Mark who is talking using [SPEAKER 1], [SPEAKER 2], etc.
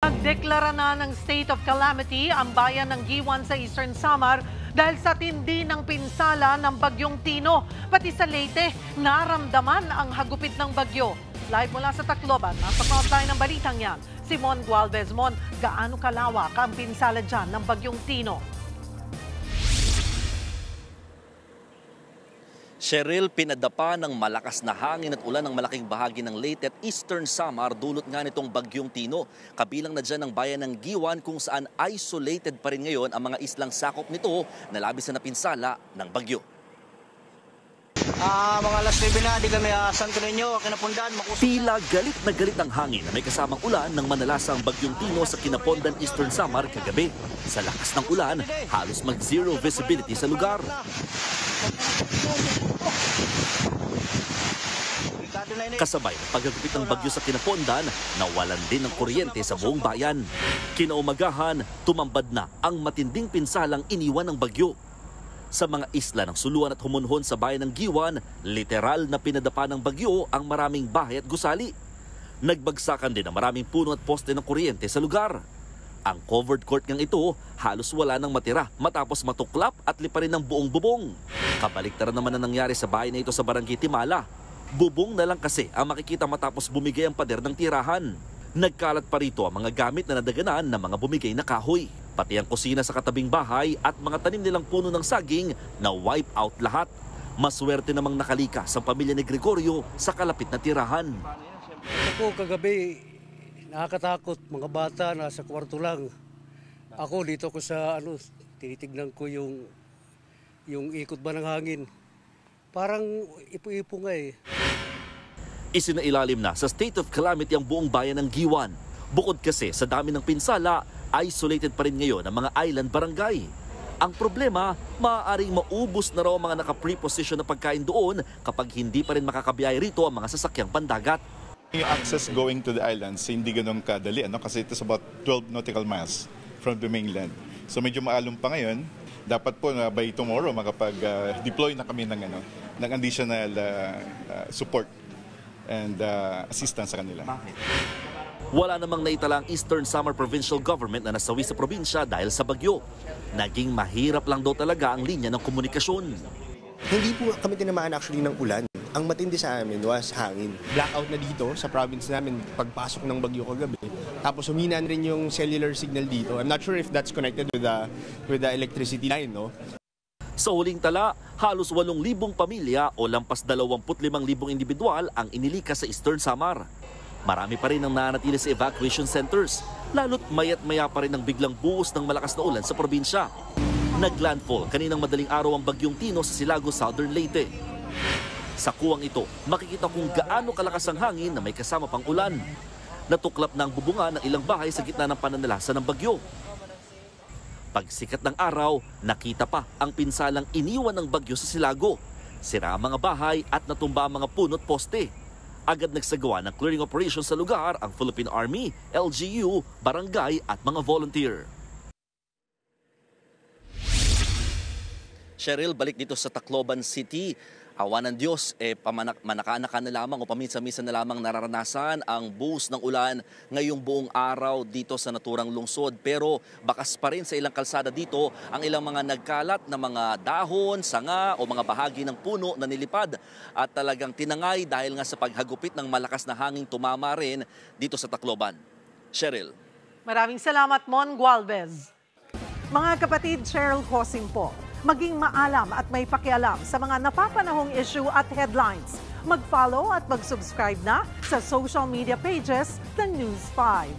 [SPEAKER 1] Nagdeklara na ng state of calamity ang bayan ng Giwan sa Eastern Samar dahil sa tindi ng pinsala ng bagyong Tino. Pati sa Leyte, naramdaman ang hagupit ng bagyo. Live mula sa Tacloban, nasa frontline ng balitang yan, si Mon Gualvez. Mon, gaano kalawak ang pinsala dyan ng bagyong Tino?
[SPEAKER 2] Cheryl, pinadapa ng malakas na hangin at ulan ng malaking bahagi ng Leyte at Eastern Samar dulot nga nitong bagyong Tino. Kabilang na dyan ang bayan ng Giwan kung saan isolated pa rin ngayon ang mga islang sakop nito na labis na napinsala ng bagyo.
[SPEAKER 3] Mga alas 9 na, di kami Santo Niño, Kinapondan, Makusog.
[SPEAKER 2] Tila galit na galit ang hangin na may kasamang ulan ng manalasang bagyong Tino sa Kinapondan, Eastern Samar kagabi. Sa lakas ng ulan, halos mag-zero visibility sa lugar. Kasabay ng paghagupit ng bagyo sa Kinapondan, nawalan din ng kuryente sa buong bayan. Kinaumagahan, tumambad na ang matinding pinsalang iniwan ng bagyo. Sa mga isla ng Suluan at Humunhon sa bayan ng Giwan, literal na pinadapa ng bagyo ang maraming bahay at gusali. Nagbagsakan din ang maraming puno at poste ng kuryente sa lugar. Ang covered court ngang ito halos wala nang matira matapos matuklap at liparin ng buong bubong. Kabaliktaran naman na nangyari sa bahay na ito sa Barangay Timala. Bubong na lang kasi ang makikita matapos bumigay ang pader ng tirahan. Nagkalat pa rito ang mga gamit na nadaganan ng mga bumigay na kahoy. Pati ang kusina sa katabing bahay at mga tanim nilang puno ng saging na wipe out lahat. Maswerte namang nakalikas ang pamilya ni Gregorio sa kalapit na tirahan.
[SPEAKER 4] Ako kagabi, nakakatakot, mga bata nasa kwarto lang. Ako dito ko sa tinitignan ko yung ikot ba ng hangin. Parang ipo-ipo nga eh.
[SPEAKER 2] Isinailalim na sa state of calamity ang buong bayan ng Giwan. Bukod kasi sa dami ng pinsala, isolated pa rin ngayon ang mga island barangay. Ang problema, maaaring maubos na raw ang mga naka-preposition na pagkain doon kapag hindi pa rin makakabiyahe rito ang mga sasakyang pandagat.
[SPEAKER 5] Yung access going to the islands, hindi ganun kadali, kasi it's about 12 nautical miles from the mainland. So medyo maalong pa ngayon. Dapat po na by tomorrow makapag-deploy na kami ng additional support and assistance sa kanila.
[SPEAKER 2] Wala namang naitala ang Eastern Samar Provincial Government na nasawi sa probinsya dahil sa bagyo. Naging mahirap lang daw talaga ang linya ng komunikasyon.
[SPEAKER 6] Hindi po kami tinamaan actually ng ulan. Ang matindi sa amin was hangin. Blackout na dito sa province namin pagpasok ng bagyo kagabi. Tapos huminan rin yung cellular signal dito. I'm not sure if that's connected with the electricity line, no?
[SPEAKER 2] Sa huling tala, halos 8,000 pamilya o lampas 25,000 individual ang inilikas sa Eastern Samar. Marami pa rin ang nanatili sa evacuation centers, lalo't mayat-maya pa rin ang biglang buhos ng malakas na ulan sa probinsya. Naglandfall kaninang madaling araw ang bagyong Tino sa Silago, Southern Leyte. Sa kuwang ito, makikita kung gaano kalakas ang hangin na may kasama pang ulan. Natuklap na ang bubungan ng ilang bahay sa gitna ng pananalasa ng bagyo. Pagsikat ng araw, nakita pa ang pinsalang iniwan ng bagyo sa Silago. Sira ang mga bahay at natumba ang mga puno at poste. Agad nagsagawa ng clearing operation sa lugar ang Philippine Army, LGU, barangay at mga volunteer. Cheryl, balik dito sa Tacloban City. Awa ng Diyos, manaka-anaka na lamang o paminsan-minsan na lamang nararanasan ang buhos ng ulan ngayong buong araw dito sa naturang lungsod. Pero bakas pa rin sa ilang kalsada dito ang ilang mga nagkalat na mga dahon, sanga o mga bahagi ng puno na nilipad at talagang tinangay dahil nga sa paghagupit ng malakas na hangin tumama rin dito sa Tacloban. Cheryl.
[SPEAKER 1] Maraming salamat, Mon Gualvez. Mga kapatid, Cheryl Cosing po. Maging maalam at may pakialam sa mga napapanahong issue at headlines. Mag-follow at mag-subscribe na sa social media pages ng News 5.